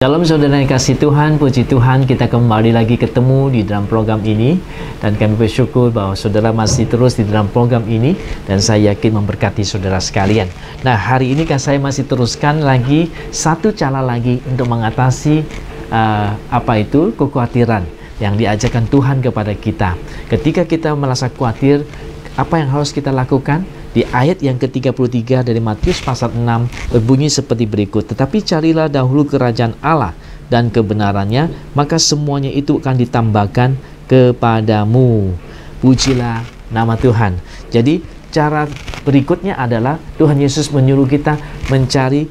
Shalom saudara yang kasih Tuhan, puji Tuhan kita kembali lagi ketemu di dalam program ini. Dan kami bersyukur bahwa saudara masih terus di dalam program ini. Dan saya yakin memberkati saudara sekalian. Nah, hari ini kan saya masih teruskan lagi satu cara lagi untuk mengatasi kekhawatiran yang diajarkan Tuhan kepada kita. Ketika kita merasa khawatir, apa yang harus kita lakukan? Di ayat yang ke-33 dari Matius pasal 6 berbunyi seperti berikut. Tetapi carilah dahulu kerajaan Allah dan kebenarannya, maka semuanya itu akan ditambahkan kepadamu. Pujilah nama Tuhan. Jadi cara berikutnya adalah Tuhan Yesus menyuruh kita mencari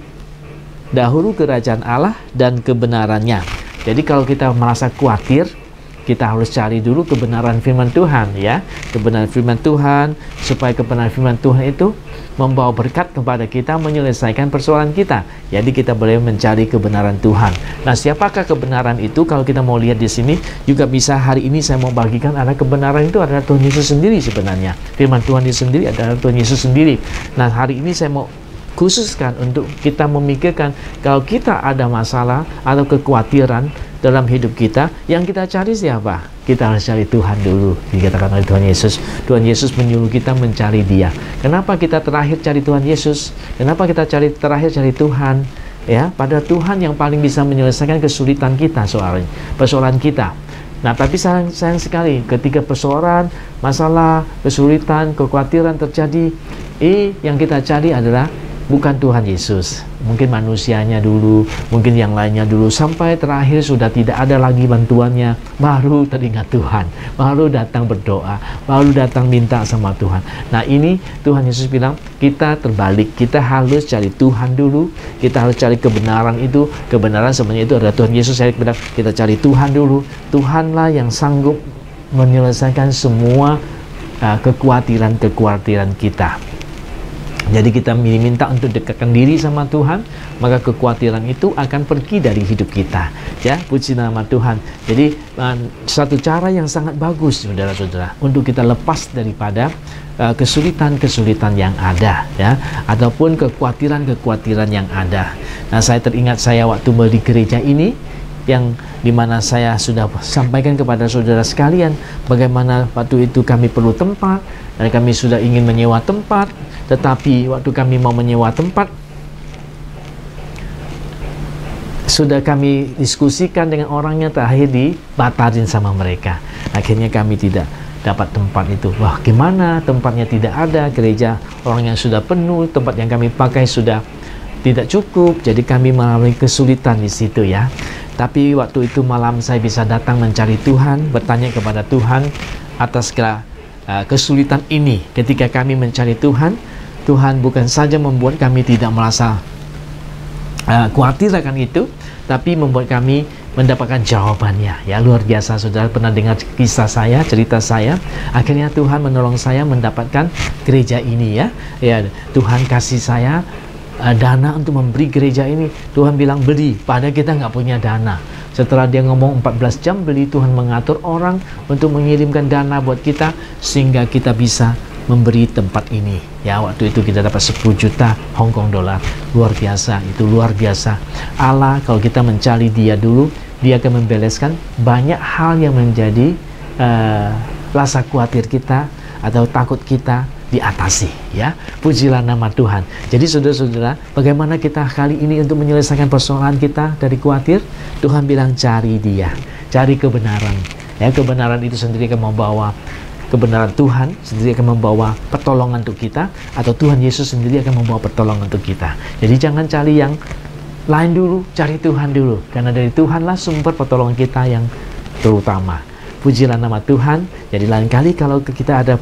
dahulu kerajaan Allah dan kebenarannya. Jadi kalau kita merasa khawatir, kita harus cari dulu kebenaran firman Tuhan, ya. Kebenaran firman Tuhan, supaya kebenaran firman Tuhan itu membawa berkat kepada kita, menyelesaikan persoalan kita. Jadi kita boleh mencari kebenaran Tuhan. Nah, siapakah kebenaran itu? Kalau kita mau lihat di sini, juga bisa hari ini saya mau bagikan ada kebenaran itu adalah Tuhan Yesus sendiri sebenarnya. Firman Tuhan itu sendiri adalah Tuhan Yesus sendiri. Nah, hari ini saya mau khususkan untuk kita memikirkan kalau kita ada masalah atau kekhawatiran dalam hidup kita, yang kita cari siapa? Kita harus cari Tuhan dulu. Dikatakan oleh Tuhan Yesus. Tuhan Yesus menyuruh kita mencari Dia. Kenapa kita terakhir cari Tuhan Yesus? Kenapa kita terakhir cari Tuhan? Ya, pada Tuhan yang paling bisa menyelesaikan kesulitan kita, persoalan kita. Nah, tapi sayang sekali ketika persoalan, masalah, kesulitan, kekhawatiran terjadi, yang kita cari adalah bukan Tuhan Yesus, mungkin manusianya dulu, mungkin yang lainnya dulu, sampai terakhir sudah tidak ada lagi bantuannya, baru teringat Tuhan, baru datang berdoa, baru datang minta sama Tuhan. Nah, ini Tuhan Yesus bilang kita terbalik, kita harus cari Tuhan dulu, kita harus cari kebenaran itu. Kebenaran sebenarnya itu adalah Tuhan Yesus. Saya bilang kita cari Tuhan dulu. Tuhanlah yang sanggup menyelesaikan semua kekhawatiran kita. Jadi kita minta untuk dekatkan diri sama Tuhan, maka kekhawatiran itu akan pergi dari hidup kita. Ya, puji nama Tuhan. Jadi satu cara yang sangat bagus, saudara-saudara, untuk kita lepas daripada kesulitan-kesulitan yang ada, ya, ataupun kekhawatiran-kekhawatiran yang ada. Nah, saya teringat saya waktu di gereja ini, yang dimana saya sudah sampaikan kepada saudara sekalian bagaimana waktu itu kami perlu tempat dan kami sudah ingin menyewa tempat, tetapi waktu kami mau menyewa tempat sudah kami diskusikan dengan orangnya, terakhir dibatalin sama mereka. Akhirnya kami tidak dapat tempat itu. Wah, gimana, tempatnya tidak ada, gereja orang yang sudah penuh, tempat yang kami pakai sudah tidak cukup, jadi kami mengalami kesulitan di situ, ya. Tapi waktu itu malam saya bisa datang mencari Tuhan, bertanya kepada Tuhan atas kesulitan ini. Ketika kami mencari Tuhan, Tuhan bukan saja membuat kami tidak merasa khawatir akan itu, tapi membuat kami mendapatkan jawabannya. Ya, luar biasa. Saudara pernah dengar kisah saya, cerita saya. Akhirnya Tuhan menolong saya mendapatkan gereja ini, ya. Ya, Tuhan kasih saya dana untuk memberi gereja ini. Tuhan bilang beli, padahal kita nggak punya dana. Setelah dia ngomong 14 jam beli, Tuhan mengatur orang untuk mengirimkan dana buat kita sehingga kita bisa memberi tempat ini. Ya, waktu itu kita dapat 10 juta Hong Kong dolar. Luar biasa, itu luar biasa. Allah, kalau kita mencari Dia dulu, Dia akan membereskan banyak hal yang menjadi rasa khawatir kita atau takut kita diatasi, ya. Pujilah nama Tuhan. Jadi saudara-saudara, bagaimana kita kali ini untuk menyelesaikan persoalan kita dari khawatir? Tuhan bilang cari Dia, cari kebenaran. Ya, kebenaran itu sendiri akan membawa kebenaran, Tuhan sendiri akan membawa pertolongan untuk kita, atau Tuhan Yesus sendiri akan membawa pertolongan untuk kita. Jadi jangan cari yang lain dulu, cari Tuhan dulu, karena dari Tuhanlah sumber pertolongan kita yang terutama. Pujilah nama Tuhan. Jadi lain kali kalau kita ada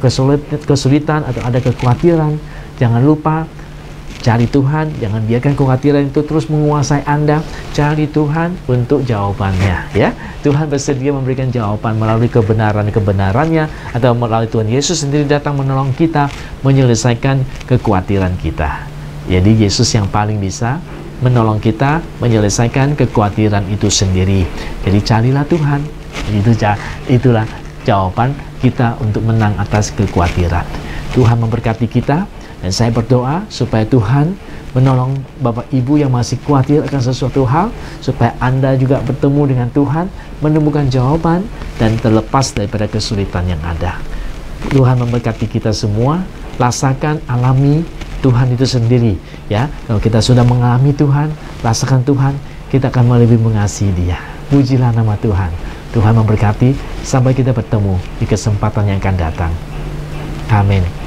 kesulitan atau ada kekhawatiran, jangan lupa cari Tuhan. Jangan biarkan kekhawatiran itu terus menguasai Anda. Cari Tuhan untuk jawabannya, ya. Tuhan bersedia memberikan jawaban melalui kebenarannya, atau melalui Tuhan Yesus sendiri datang menolong kita menyelesaikan kekhawatiran kita. Jadi Yesus yang paling bisa menolong kita menyelesaikan kekhawatiran itu sendiri. Jadi carilah Tuhan. Itulah jawaban kita untuk menang atas kekhawatiran. Tuhan memberkati kita. Dan saya berdoa supaya Tuhan menolong Bapak Ibu yang masih khawatir akan sesuatu hal, supaya Anda juga bertemu dengan Tuhan, menemukan jawaban, dan terlepas daripada kesulitan yang ada. Tuhan memberkati kita semua. Rasakan, alami Tuhan itu sendiri, ya. Kalau kita sudah mengalami Tuhan, rasakan Tuhan, kita akan lebih mengasihi Dia. Pujilah nama Tuhan. Tuhan memberkati. Sampai kita bertemu di kesempatan yang akan datang. Amin.